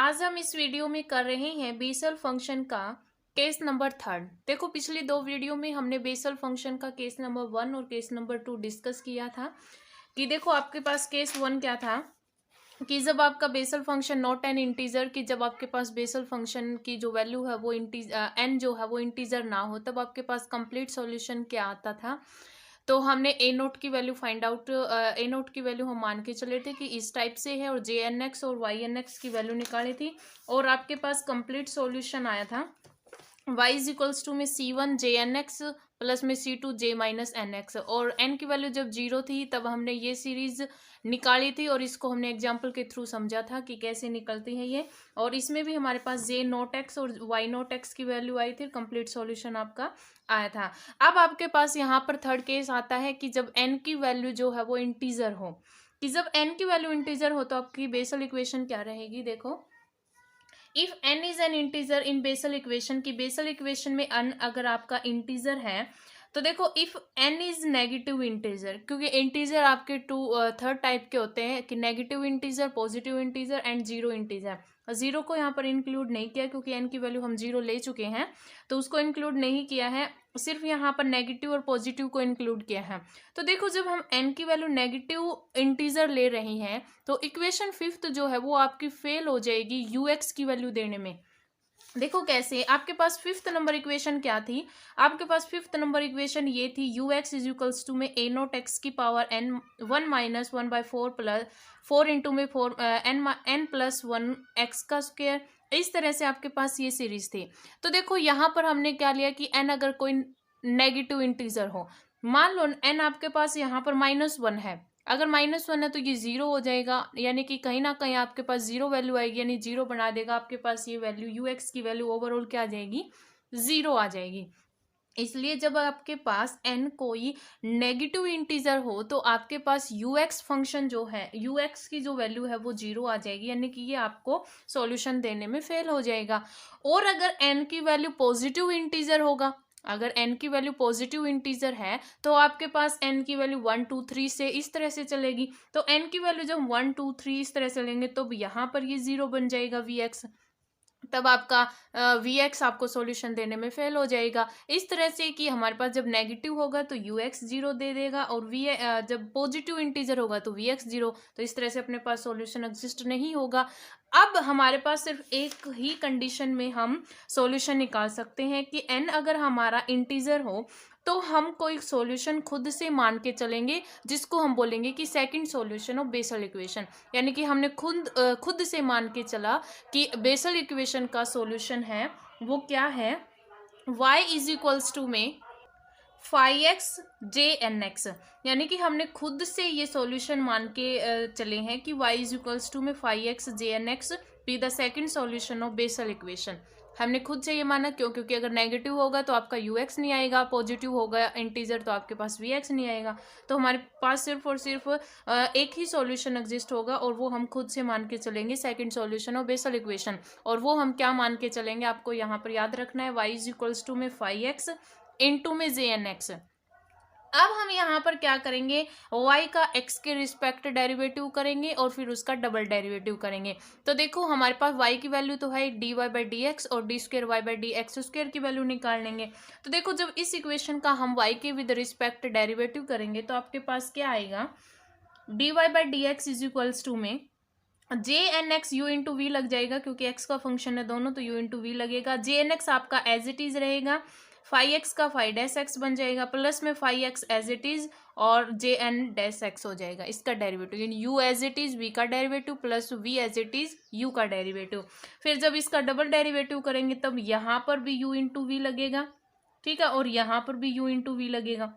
आज हम इस वीडियो में कर रहे हैं बेसल फंक्शन का केस नंबर 3। देखो पिछली दो वीडियो में हमने बेसल फंक्शन का केस नंबर 1 और केस नंबर 2 डिस्कस किया था कि देखो आपके पास केस 1 क्या था कि जब आपका Bessel function not an integer कि जब आपके पास बेसल फंक्शन की जो वैल्यू है वो एन जो है वो इंटीजर ना हो तब आपके पास कंप्लीट सॉल्यूशन क्या आता था। तो हमने ए नोट की वैल्यू फाइंड आउट ए नोट की वैल्यू हम मान के चले थे कि इस टाइप से है और जे एन एक्स और वाई एन एक्स की वैल्यू निकाली थी और आपके पास कंप्लीट सॉल्यूशन आया था y इज इक्वल्स टू में c1 जे एन एक्स प्लस में c2 जे माइनस एन एक्स और n की वैल्यू जब जीरो थी तब हमने ये सीरीज निकाली थी और इसको हमने एग्जाम्पल के थ्रू समझा था कि कैसे निकलती है ये। और इसमें भी हमारे पास जे नोट एक्स और वाई नोट एक्स की वैल्यू आई थी, कंप्लीट सॉल्यूशन आपका आया था। अब आपके पास यहाँ पर थर्ड केस आता है कि जब n की वैल्यू जो है वो इंटीजर हो, कि जब n की वैल्यू इंटीजर हो तो आपकी बेसल इक्वेशन क्या रहेगी। देखो if n is an integer in Bessel equation, की बेसल इक्वेशन में n अगर आपका इंटीजर है तो देखो if n is negative integer, क्योंकि इंटीजर आपके थर्ड टाइप के होते हैं कि negative integer, positive integer and zero integer. Zero को यहाँ पर इंक्लूड नहीं किया क्योंकि n की वैल्यू हम जीरो ले चुके हैं तो उसको इंक्लूड नहीं किया है, सिर्फ यहाँ पर नेगेटिव और पॉजिटिव को इंक्लूड किया है। तो देखो जब हम n की वैल्यू नेगेटिव इंटीजर ले रहे हैं तो इक्वेशन फिफ्थ जो है वो आपकी फेल हो जाएगी ux की वैल्यू देने में। देखो कैसे, आपके पास फिफ्थ नंबर इक्वेशन क्या थी, आपके पास फिफ्थ नंबर इक्वेशन ये थी U X is equals to में ए नोट एक्स की power N 1 minus 1/4 plus 4 into में 4 एन प्लस 1 एक्स का स्क्वायर। इस तरह से आपके पास ये सीरीज थी। तो देखो यहाँ पर हमने क्या लिया कि एन अगर कोई नेगेटिव इंटीजर हो, मान लो एन आपके पास यहाँ पर -1 है, अगर -1 है तो ये जीरो हो जाएगा, यानी कि कहीं ना कहीं आपके पास जीरो वैल्यू आएगी, यानी जीरो बना देगा आपके पास ये वैल्यू यू एक्स की वैल्यू ओवरऑल क्या आ जाएगी, जीरो आ जाएगी। इसलिए जब आपके पास n कोई नेगेटिव इंटीजर हो तो आपके पास यू एक्स फंक्शन जो है, यू एक्स की जो वैल्यू है वो जीरो आ जाएगी, यानी कि ये आपको सॉल्यूशन देने में फेल हो जाएगा। और अगर n की वैल्यू पॉजिटिव इंटीजर होगा, अगर n की वैल्यू पॉजिटिव इंटीजर है तो आपके पास n की वैल्यू 1 2 3 से इस तरह से चलेगी। तो n की वैल्यू जब 1 2 3 इस तरह से लेंगे तो यहाँ पर ये जीरो बन जाएगा वी एक्स, तब आपका वी एक्स आपको सॉल्यूशन देने में फेल हो जाएगा। इस तरह से कि हमारे पास जब नेगेटिव होगा तो यू एक्स जीरो दे देगा और जब पॉजिटिव इंटीजर होगा तो वी एक्स जीरो, तो इस तरह से अपने पास सॉल्यूशन एग्जिस्ट नहीं होगा। अब हमारे पास सिर्फ एक ही कंडीशन में हम सॉल्यूशन निकाल सकते हैं कि n अगर हमारा इंटीजर हो तो हम कोई सॉल्यूशन खुद से मान के चलेंगे जिसको हम बोलेंगे कि second solution of Bessel equation, यानी कि हमने खुद से मान के चला कि बेसल इक्वेशन का सॉल्यूशन है वो क्या है, y इज इक्वल्स टू में phi X J N X, यानी कि हमने खुद से ये सॉल्यूशन मान के चले हैं कि y इज इक्वल्स टू में phi X J N X be the second solution of Bessel equation. हमने खुद से ये माना क्यों, क्योंकि अगर नेगेटिव होगा तो आपका यू एक्स नहीं आएगा, पॉजिटिव होगा इंटीजर तो आपके पास वी एक्स नहीं आएगा। तो हमारे पास सिर्फ और सिर्फ एक ही सॉल्यूशन एग्जिस्ट होगा और वो हम खुद से मान के चलेंगे second solution of Bessel equation. और वो हम क्या मान के चलेंगे, आपको यहाँ पर याद रखना है y इज इक्वल्स टू में फाई एक्स इंटू में जे एन एक्स। अब हम यहाँ पर क्या करेंगे, y का x के रिस्पेक्ट डेरिवेटिव करेंगे और फिर उसका डबल डेरिवेटिव करेंगे। तो देखो हमारे पास y की वैल्यू तो है dy बाई डी एक्स और D square Y by D x square की वैल्यू निकाल लेंगे। तो देखो जब इस इक्वेशन का हम y के विद रिस्पेक्ट डेरिवेटिव करेंगे तो आपके पास क्या आएगा, dy by D x is equals to में J N x u into v लग जाएगा, क्योंकि x का फंक्शन है दोनों तो u इंटू वी लगेगा। जे एन एक्स आपका एज इट इज रहेगा, फाई एक्स का फाई डैश एक्स बन जाएगा प्लस में phi x as it is और जे एन डैश एक्स हो जाएगा इसका डेरिवेटिव, यानी u as it is v का derivative plus v as it is u का डेरिवेटिव। फिर जब इसका डबल डेरिवेटिव करेंगे तब यहाँ पर भी यू इंटू वी लगेगा, ठीक है, और यहाँ पर भी यू इंटू वी लगेगा।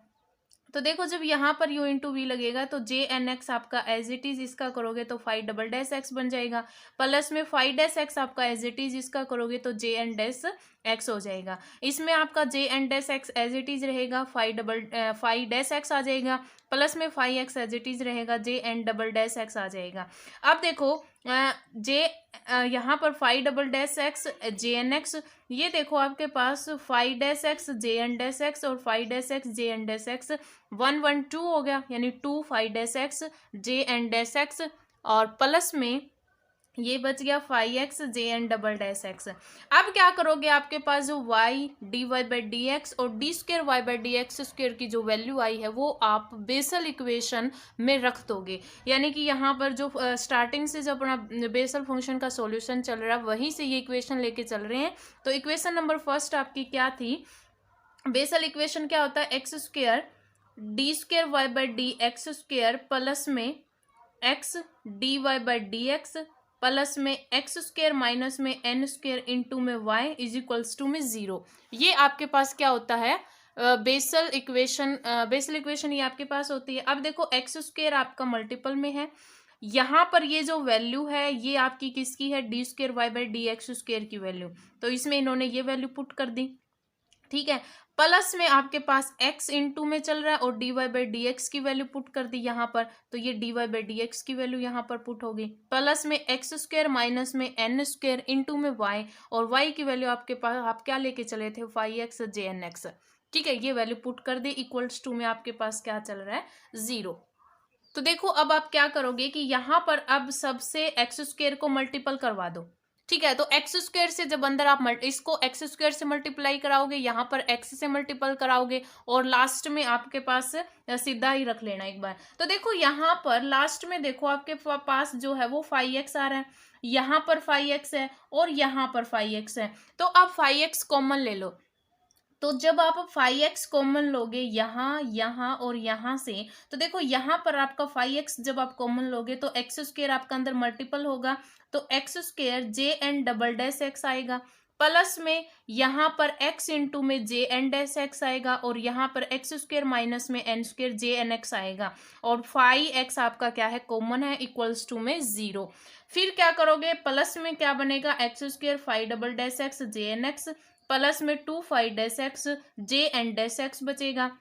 तो देखो जब यहाँ पर u इंटू वी लगेगा तो जे एन एक्स आपका एज इट इज इसका करोगे तो फाई डबल डैश एक्स बन जाएगा, प्लस में फाई डैश एक्स आपका एज इट इज इसका करोगे तो जे एन डैश एक्स हो जाएगा। इसमें आपका J N dash x as it is रहेगा, फाई डैश एक्स आ जाएगा, प्लस में phi x as it is रहेगा, J N double dash x आ जाएगा। अब देखो यहाँ पर phi double dash x J N x, ये देखो आपके पास phi dash x J N dash x और phi dash x J N dash x 1 1 2 हो गया, यानी 2 phi dash x J N dash x और प्लस में ये बच गया 5x jn double dash x। अब क्या करोगे, आपके पास जो y dy by D x और D square Y by D x square की जो वैल्यू आई है वो आप बेसल इक्वेशन में रख दोगे। यानी कि यहाँ पर जो स्टार्टिंग से जो अपना बेसल फंक्शन का सॉल्यूशन चल रहा है वहीं से ये इक्वेशन लेके चल रहे हैं। तो इक्वेशन नंबर फर्स्ट आपकी क्या थी, बेसल इक्वेशन क्या होता है, x square d square Y by D x square plus में x d Y by D x plus में एक्स स्क्र माइनस में एन स्क्र इंटू में वाई इज इक्वल्स टू में 0। ये आपके पास क्या होता है, बेसल इक्वेशन। बेसल इक्वेशन ये आपके पास होती है। अब देखो एक्स स्क्र आपका मल्टीपल में है, यहाँ पर ये जो वैल्यू है ये आपकी किसकी है, D square Y by D x square की वैल्यू। तो इसमें इन्होंने ये वैल्यू पुट कर दी, ठीक है। प्लस में आपके पास x इंटू में चल रहा है और D Y by D X की वैल्यू पुट कर दी यहाँ पर, तो ये D Y by D X की वैल्यू यहाँ पर पुट होगी। प्लस में एक्स स्क्र माइनस में एन स्क्र इंटू में y, और y की वैल्यू आपके पास आप क्या लेके चले थे, 5x jnx, ठीक है। ये वैल्यू पुट कर दी, इक्वल्स टू में आपके पास क्या चल रहा है, 0। तो देखो अब आप क्या करोगे कि यहाँ पर अब सबसे एक्स स्क्र को मल्टीपल करवा दो, ठीक है। तो एक्स स्क्र से जब अंदर आप इसको एक्स स्क्र से मल्टीप्लाई कराओगे, यहाँ पर एक्स से मल्टीपल कराओगे और लास्ट में आपके पास सीधा ही रख लेना एक बार। तो देखो यहाँ पर लास्ट में देखो आपके पास जो है वो 5x आ रहा है, यहाँ पर 5x है और यहाँ पर 5x है। तो अब 5x कॉमन ले लो। तो जब आप 5x कॉमन लोगे यहाँ यहाँ और यहाँ से, तो देखो यहाँ पर आपका 5x जब आप कॉमन लोगे तो एक्स स्क्र आपका अंदर मल्टीपल होगा, तो X square J N double dash X आएगा, प्लस में यहाँ पर x इंटू में जे एन डैश एक्स आएगा और यहाँ पर एक्स स्क्र माइनस में N square J N X आएगा, और 5x आपका क्या है, कॉमन है, इक्वल्स टू में 0। फिर क्या करोगे, प्लस में क्या बनेगा, X square 5 double dash x J N x plus में 2 5 dash x J N dash X बचेगा,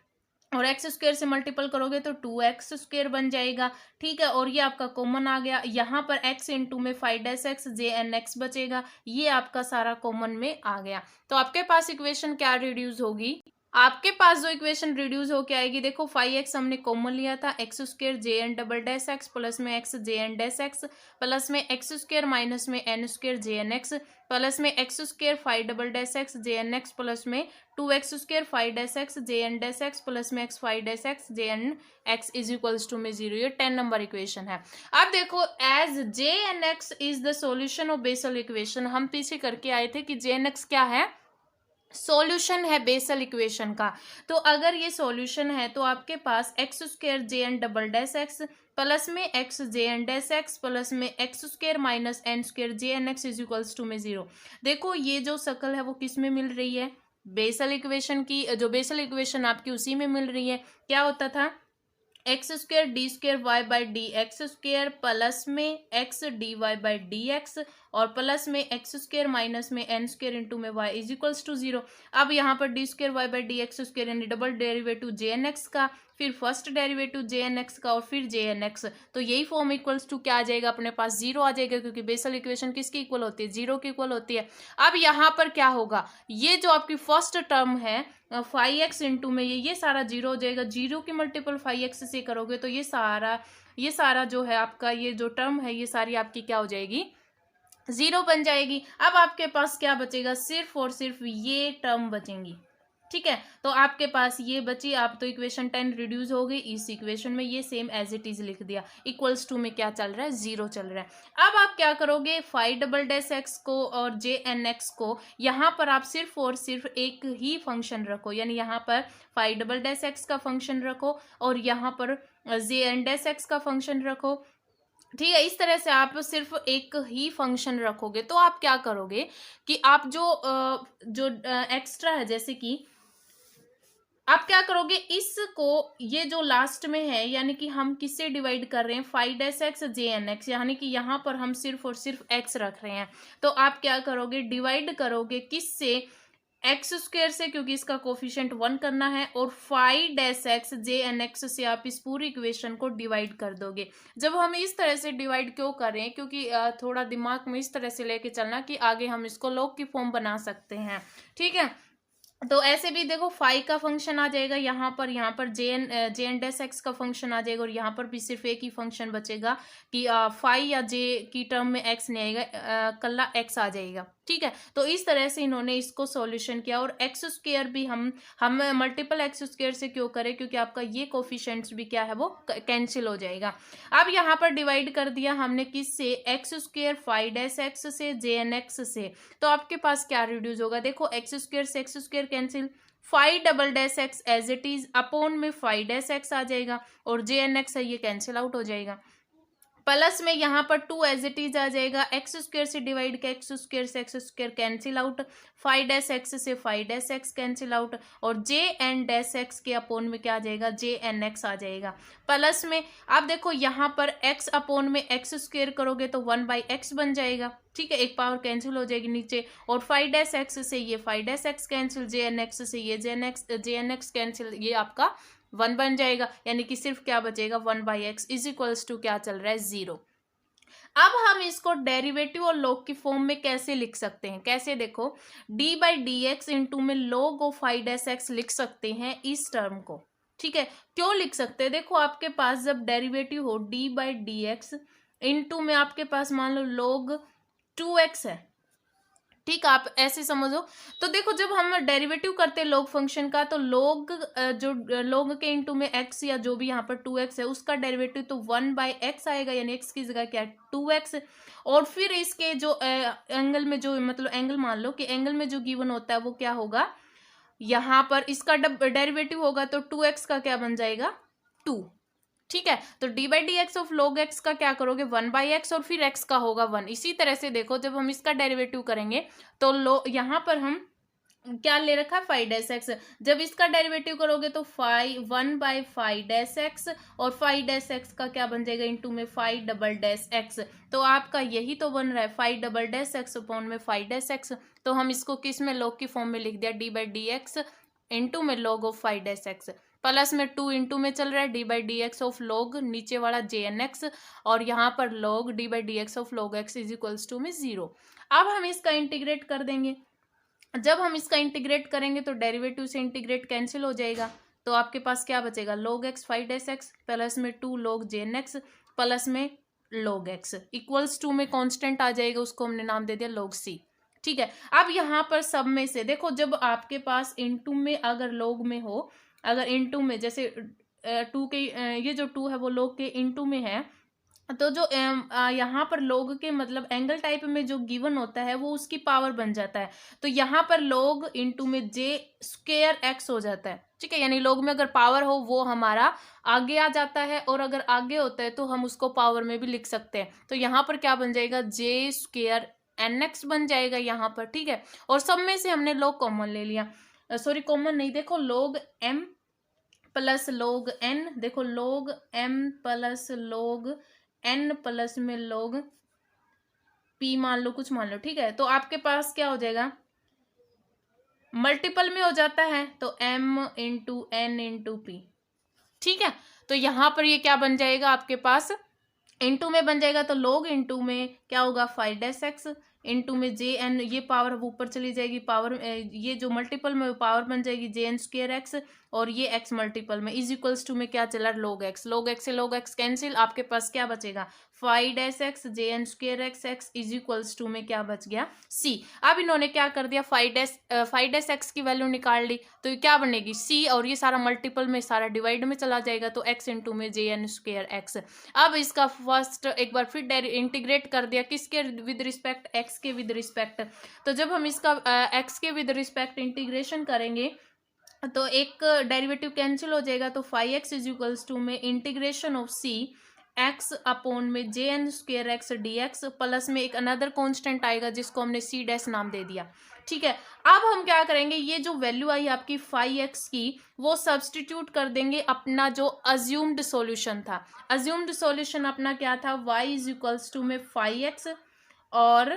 और एक्स स्क्र से मल्टीपल करोगे तो 2x स्क्र बन जाएगा, ठीक है। और ये आपका कॉमन आ गया, यहाँ पर x इंटू में 5 dash x J N X बचेगा, ये आपका सारा कॉमन में आ गया। तो आपके पास इक्वेशन क्या रिड्यूस होगी, आपके पास जो इक्वेशन रिड्यूस होके आएगी, देखो 5x हमने कॉमन लिया था, x square J N double dash x plus में x J N dash x plus में एक्स स्क्र माइनस में N square J N x plus में x square 5 double dash x J N x plus में 2x square 5 dash x J N dash x plus में x 5 dash x J N x is equals to में 0। ये 10 number equation है। अब देखो as J N x is the solution of Bessel equation, हम पीछे करके आए थे कि जे एन एक्स क्या है, सॉल्यूशन है बेसल इक्वेशन का। तो अगर ये सॉल्यूशन है तो आपके पास x square J N double dash x plus में x J N dash x plus में x square minus n square J N x is equals to में 0। देखो ये जो शक्ल है वो किस में मिल रही है, बेसल इक्वेशन की, जो बेसल इक्वेशन आपकी उसी में मिल रही है। क्या होता था, x square d square Y by D x square plus में x d Y by D x और प्लस में एक्स स्क्र माइनस में एन स्क्र इंटू में वाई इज इक्वल्स टू 0। अब यहाँ पर d square Y by D x square यानी double derivative J N x का, फिर first derivative J N x का और फिर जे एन एक्स, तो यही फॉर्म इक्वल्स टू क्या आ जाएगा, अपने पास 0 आ जाएगा, क्योंकि बेसल इक्वेशन किसकी इक्वल होती है, 0 की इक्वल होती है। अब यहाँ पर क्या होगा, ये जो आपकी फर्स्ट टर्म है 5x इंटू में ये सारा 0 हो जाएगा, 0 की मल्टीपल 5x से करोगे तो ये सारा जो है आपका ये जो टर्म है ये सारी आपकी क्या हो जाएगी, 0 बन जाएगी। अब आपके पास क्या बचेगा, सिर्फ और सिर्फ ये टर्म बचेंगी, ठीक है। तो आपके पास ये बची, आप तो इक्वेशन 10 रिड्यूस हो गई, इस इक्वेशन में ये सेम एज इट इज लिख दिया, इक्वल्स टू में क्या चल रहा है, 0 चल रहा है। अब आप क्या करोगे, 5 डबल डैश एक्स को और जे एन एक्स को यहाँ पर आप सिर्फ और सिर्फ एक ही फंक्शन रखो, यानी यहाँ पर 5 डबल डैश एक्स का फंक्शन रखो और यहाँ पर जे एन डैश एक्स का फंक्शन रखो, ठीक है। इस तरह से आप सिर्फ एक ही फंक्शन रखोगे तो आप क्या करोगे कि आप जो एक्स्ट्रा है, जैसे कि आप क्या करोगे, इसको ये जो लास्ट में है यानी कि हम किससे डिवाइड कर रहे हैं, 5 dash x J N X, यानी कि यहाँ पर हम सिर्फ और सिर्फ x रख रहे हैं, तो आप क्या करोगे, डिवाइड करोगे किससे, एक्स स्क्र से, क्योंकि इसका कोफिशिएंट 1 करना है, और 5 dash x J N X से आप इस पूरी इक्वेशन को डिवाइड कर दोगे। जब हम इस तरह से डिवाइड क्यों कर रहे हैं, क्योंकि थोड़ा दिमाग में इस तरह से लेके चलना कि आगे हम इसको लॉग की फॉर्म बना सकते हैं, ठीक है। तो ऐसे भी देखो फाई का फंक्शन आ जाएगा यहाँ पर जे एन डैश एक्स का फंक्शन आ जाएगा, और यहाँ पर भी सिर्फ एक ही फंक्शन बचेगा कि फाई या जे की टर्म में एक्स नहीं आएगा, कल्ला एक्स आ जाएगा। ठीक है, तो इस तरह से इन्होंने इसको सॉल्यूशन किया। और एक्स स्क्वायर भी हम मल्टीपल एक्स स्क्वायर से क्यों करें, क्योंकि आपका ये कोफिशिएंट्स भी क्या है वो कैंसिल हो जाएगा। अब यहाँ पर डिवाइड कर दिया हमने किससे, X square phi dash x से जे एन एक्स से, तो आपके पास क्या रिड्यूस होगा, देखो एक्स स्क्वायर से x square cancel, phi double dash x as it is upon में फाई डैश एक्स आ जाएगा, और जे एन एक्स है ये कैंसिल आउट हो जाएगा। प्लस में यहाँ पर 2 एज इट इज आ जाएगा, एक्स स्क्वायर से डिवाइड के एक्स स्क्वायर से x square cancel out, phi dash x से phi dash x cancel out, और जे एन डैश एक्स के अपोन में क्या आ जाएगा, जे एन एक्स आ जाएगा। प्लस में अब देखो यहाँ पर एक्स अपोन में एक्स स्क्वायर करोगे तो 1/x बन जाएगा। ठीक है, एक पावर कैंसिल हो जाएगी नीचे, और फाई डैश एक्स से ये phi dash x cancel, J N X से ये जे एन एक्स कैंसिल, ये आपका 1 बन जाएगा, यानी कि सिर्फ क्या बचेगा 1/x इज इक्वल्स टू क्या चल रहा है 0। अब हम इसको डेरिवेटिव और लॉग की फॉर्म में कैसे लिख सकते हैं, कैसे देखो, d/dx इंटू में log of phi dash X लिख सकते हैं इस टर्म को। ठीक है, क्यों लिख सकते हैं, देखो आपके पास जब डेरिवेटिव हो d/dx इंटू में आपके पास मान लो log 2x है। ठीक, आप ऐसे समझो। तो देखो जब हम डेरिवेटिव करते हैं लॉग फंक्शन का, तो लॉग जो लॉग के इनटू में एक्स या जो भी यहाँ पर 2x है उसका डेरिवेटिव तो 1/x आएगा, यानी x की जगह क्या है 2x। और फिर इसके जो एंगल में जो मतलब एंगल मान लो कि एंगल में जो गिवन होता है वो क्या होगा, यहाँ पर इसका डेरिवेटिव होगा तो 2x का क्या बन जाएगा 2। ठीक है, तो d/dx ऑफ log x का क्या करोगे 1/x, और फिर x का होगा 1। इसी तरह से देखो जब हम इसका डेरिवेटिव करेंगे तो यहाँ पर हम क्या ले रखा है फाई डैश एक्स, जब इसका डेरिवेटिव करोगे तो 1/फाई डैश एक्स, और फाई डैश एक्स का क्या बन जाएगा इनटू में फाई डबल डैश एक्स। तो आपका यही तो बन रहा है phi double dash X upon में फाई डैश एक्स। तो हम इसको किस में लॉग की फॉर्म में लिख दिया, d/dx इंटू में log of phi dash x, plus में 2 इंटू में चल रहा है d/dx ऑफ log नीचे वाला jnx, और यहाँ पर log d/dx of log x is equals to में 0। अब हम इसका इंटीग्रेट कर देंगे, जब हम इसका इंटीग्रेट करेंगे तो डेरिवेटिव से इंटीग्रेट कैंसिल हो जाएगा, तो आपके पास क्या बचेगा log x phi dash x plus में 2 log jnx प्लस में log x इक्वल्स टू में कांस्टेंट आ जाएगा, उसको हमने नाम दे दिया log c। ठीक है, अब यहाँ पर सब में से देखो जब आपके पास इनटू में अगर log में हो, अगर इनटू में जैसे 2 के ये जो 2 है वो log के इनटू में है, तो जो यहाँ पर log के मतलब एंगल टाइप में जो गिवन होता है वो उसकी पावर बन जाता है। तो यहाँ पर log इंटू में जे स्क्वेयर एक्स हो जाता है। ठीक है, यानी log में अगर पावर हो वो हमारा आगे आ जाता है, और अगर आगे होता है तो हम उसको पावर में भी लिख सकते हैं। तो यहाँ पर क्या बन जाएगा जे स्क्वेयर nx बन जाएगा यहाँ पर। ठीक है, और सब में से हमने log कॉमन ले लिया, सॉरी कॉमन नहीं, देखो log m plus log n, देखो log m plus log n plus में log p मान लो, कुछ मान लो। ठीक है, तो आपके पास क्या हो जाएगा, मल्टीपल में हो जाता है तो m into n into p। ठीक है, तो यहाँ पर ये क्या बन जाएगा आपके पास इंटू में बन जाएगा, तो log इंटू में क्या होगा फाई डैश एक्स इंटू में जे एन, ये पावर ऊपर चली जाएगी, पावर ये जो मल्टीपल में पावर बन जाएगी जे एन स्क्वेयर एक्स, और ये एक्स मल्टीपल में इज इक्वल्स टू में क्या चला log x, log x से log x कैंसिल, आपके पास क्या बचेगा phi dash x J N square X X is equals to में क्या बच गया c। अब इन्होंने क्या कर दिया फाई डैश एक्स की वैल्यू निकाल ली, तो ये क्या बनेगी c, और ये सारा मल्टीपल में सारा डिवाइड में चला जाएगा, तो x इंटू में जे एन स्क्वेयर एक्स। अब इसका फर्स्ट एक बार फिर इंटीग्रेट कर दिया, किसके विद रिस्पेक्ट x के विद रिस्पेक्ट। तो जब हम इसका x के विद रिस्पेक्ट इंटीग्रेशन करेंगे तो एक डेरिवेटिव कैंसिल हो जाएगा, तो phi x is equals to में integration of c x upon में J N square x d x, plus में एक अनदर कांस्टेंट आएगा जिसको हमने c डैश नाम दे दिया। ठीक है, अब हम क्या करेंगे, ये जो वैल्यू आई आपकी फाई एक्स की वो सब्सटीट्यूट कर देंगे अपना जो अज्यूम्ड सॉल्यूशन था। अज्यूम्ड सॉल्यूशन अपना क्या था, y इज इक्वल्स टू में फाई एक्स और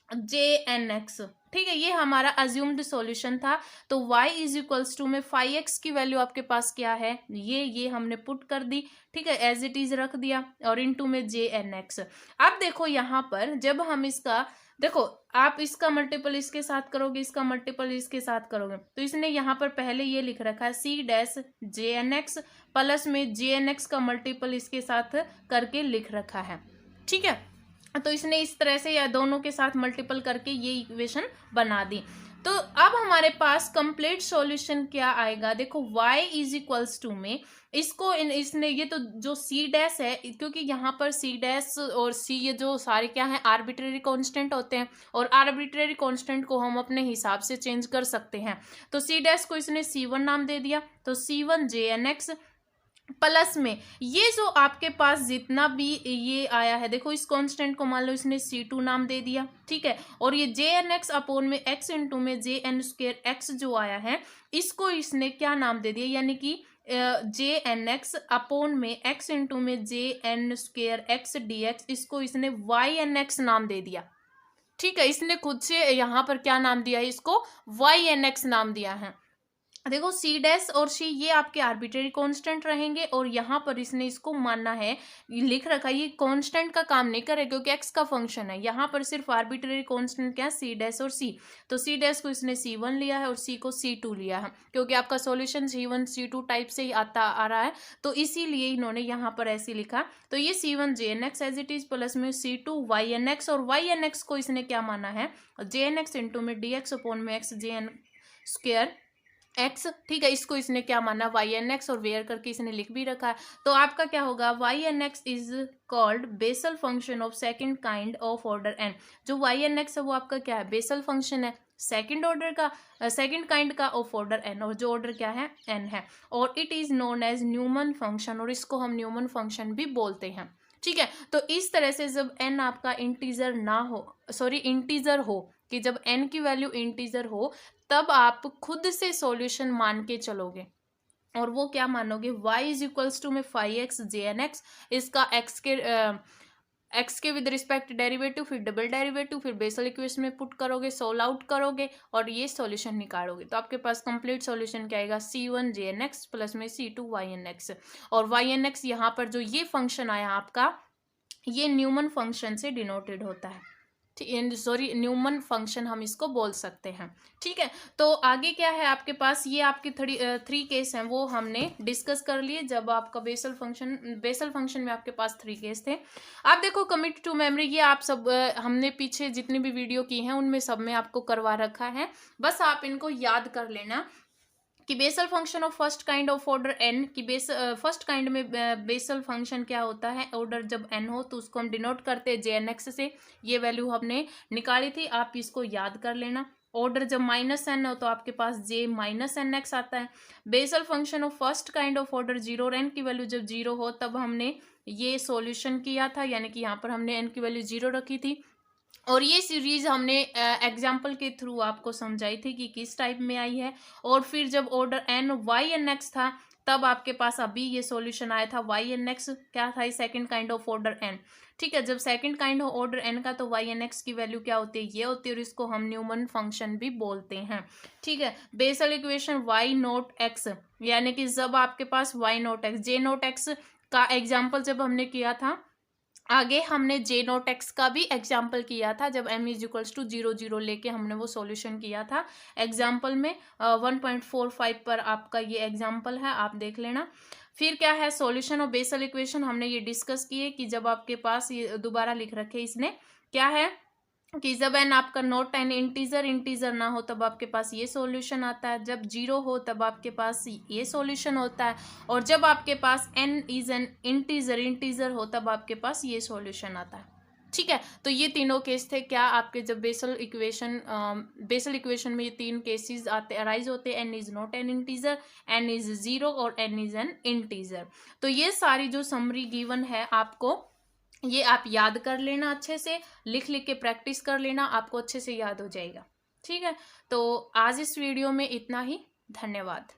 जे एन एक्स। ठीक है, ये हमारा अज्यूम्ड सॉल्यूशन था। तो y इज इक्वल्स टू में फाई एक्स की वैल्यू आपके पास क्या है, ये हमने पुट कर दी। ठीक है, एज इट इज रख दिया, और इनटू में जे एन एक्स। अब देखो यहाँ पर जब हम इसका देखो आप इसका मल्टीपल इसके साथ करोगे, इसका मल्टीपल इसके साथ करोगे, तो इसने यहाँ पर पहले ये लिख रखा है C dash J N x plus में जे एन एक्स का मल्टीपल इसके साथ करके लिख रखा है। ठीक है, तो इसने इस तरह से या दोनों के साथ मल्टीपल करके ये इक्वेशन बना दी। तो अब हमारे पास कंप्लीट सॉल्यूशन क्या आएगा, देखो y इज इक्वल्स टू में इसको इसने ये तो जो सी डैश है, क्योंकि यहाँ पर सी डैश और सी ये जो सारे क्या हैं आर्बिट्रेरी कांस्टेंट होते हैं, और आर्बिट्रेरी कांस्टेंट को हम अपने हिसाब से चेंज कर सकते हैं। तो सी डैश को इसने C1 नाम दे दिया, तो C1 JNX प्लस में ये जो आपके पास जितना भी ये आया है, देखो इस कांस्टेंट को मान लो इसने C2 नाम दे दिया। ठीक है, और ये JNX अपॉन में x इंटू में JN² x जो आया है इसको इसने क्या नाम दे दिया, यानी कि JNX अपॉन में x इंटू में JN² x dx, इसको इसने YNX नाम दे दिया। ठीक है, इसने खुद से यहाँ पर क्या नाम दिया है, इसको YNX नाम दिया है। देखो सी डैश और सी ये आपके आर्बिट्रेरी कांस्टेंट रहेंगे, और यहाँ पर इसने इसको मानना है, लिख रखा है ये कांस्टेंट का काम नहीं करेगा क्योंकि एक्स का फंक्शन है। यहाँ पर सिर्फ आर्बिट्रेरी कांस्टेंट क्या है, सी डैश और सी। तो सी डैश को इसने C1 लिया है और सी को C2 लिया है, क्योंकि आपका सॉल्यूशन C1 C2 टाइप से ही आ रहा है, तो इसीलिए इन्होंने यहाँ पर ऐसे लिखा। तो ये C1 JNX as it is plus में C2 YNX, और YNX को इसने क्या माना है, JNX इंटू में DX अपॉन में x JN² x। ठीक है, इसको इसने क्या माना YNX, और वेयर करके इसने लिख भी रखा है। तो आपका क्या होगा, YNX is called Bessel function of second kind of order n। जो YNX है वो आपका क्या है, बेसल फंक्शन है सेकंड ऑर्डर का, सेकंड काइंड का ऑफ ऑर्डर n, और जो ऑर्डर क्या है n है, और it is known as Neumann function, और इसको हम न्यूमन फंक्शन भी बोलते हैं। ठीक है, तो इस तरह से जब n आपका इंटीजर ना हो, सॉरी इंटीजर हो, कि जब n की वैल्यू इंटीजर हो तब आप खुद से सॉल्यूशन मान के चलोगे, और वो क्या मानोगे, y इज इक्वल्स टू में 5x JNX, इसका x के विद रिस्पेक्ट डेरिवेटिव, फिर डबल डेरिवेटिव, फिर बेसल इक्वेशन में पुट करोगे, सोल्व आउट करोगे और ये सॉल्यूशन निकालोगे। तो आपके पास कंप्लीट सॉल्यूशन क्या आएगा, C1 JNX प्लस में C2 YNX, और YNX यहाँ पर जो ये फंक्शन आया आपका, ये न्यूमन फंक्शन से डिनोटेड होता है। सॉरी न्यूमन फंक्शन हम इसको बोल सकते हैं। ठीक है, तो आगे क्या है आपके पास, ये आपके थ्री केस हैं वो हमने डिस्कस कर लिए जब आपका बेसल फंक्शन में आपके पास 3 केस थे। आप देखो कमिट टू मेमोरी, ये आप सब हमने पीछे जितनी भी वीडियो की हैं उनमें सब में आपको करवा रखा है, बस आप इनको याद कर लेना कि basal function of first kind of order n, की फर्स्ट काइंड में बेसल फंक्शन क्या होता है, ऑर्डर जब n हो तो उसको हम डिनोट करते हैं JNX से, ये वैल्यू हमने निकाली थी, आप इसको याद कर लेना। ऑर्डर जब -n हो तो आपके पास J-NX आता है। Bessel function of first kind of order 0 और n की वैल्यू जब 0 हो तब हमने ये सॉल्यूशन किया था, यानी कि यहाँ पर हमने n की वैल्यू 0 रखी थी, और ये सीरीज हमने एग्जाम्पल के थ्रू आपको समझाई थी कि किस टाइप में आई है। और फिर जब ऑर्डर YNX था तब आपके पास अभी ये सॉल्यूशन आया था YNX, क्या था, second kind of order n। ठीक है, जब second kind of order n का तो YNX की वैल्यू क्या होती है, ये होती है, और इसको हम न्यूमन फंक्शन भी बोलते हैं। ठीक है, बेसल इक्वेशन Y0x, यानी कि जब आपके पास Y0x J0x का एग्जाम्पल जब हमने किया था, आगे हमने J0x का भी एग्जाम्पल किया था जब m इज इक्वल्स टू 0 0 लेके हमने वो सॉल्यूशन किया था एग्जाम्पल में 1.45 पर आपका ये एग्जाम्पल है, आप देख लेना। फिर क्या है, सॉल्यूशन ऑफ बेसल इक्वेशन हमने ये डिस्कस किए कि जब आपके पास ये दोबारा लिख रखे इसने क्या है कि जब n आपका नॉट एन इंटीजर ना हो तब आपके पास ये सॉल्यूशन आता है, जब 0 हो तब आपके पास ये सॉल्यूशन होता है, और जब आपके पास n इज एन इंटीजर हो तब आपके पास ये सॉल्यूशन आता है। ठीक है, तो ये तीनों केस थे क्या आपके, जब बेसल इक्वेशन में ये 3 केसेस आते अराइज होते, n is not an integer, n is 0 और n इज एन इंटीजर। तो ये सारी जो समरी गिवन है आपको, ये आप याद कर लेना, अच्छे से लिख के प्रैक्टिस कर लेना, आपको अच्छे से याद हो जाएगा। ठीक है, तो आज इस वीडियो में इतना ही, धन्यवाद।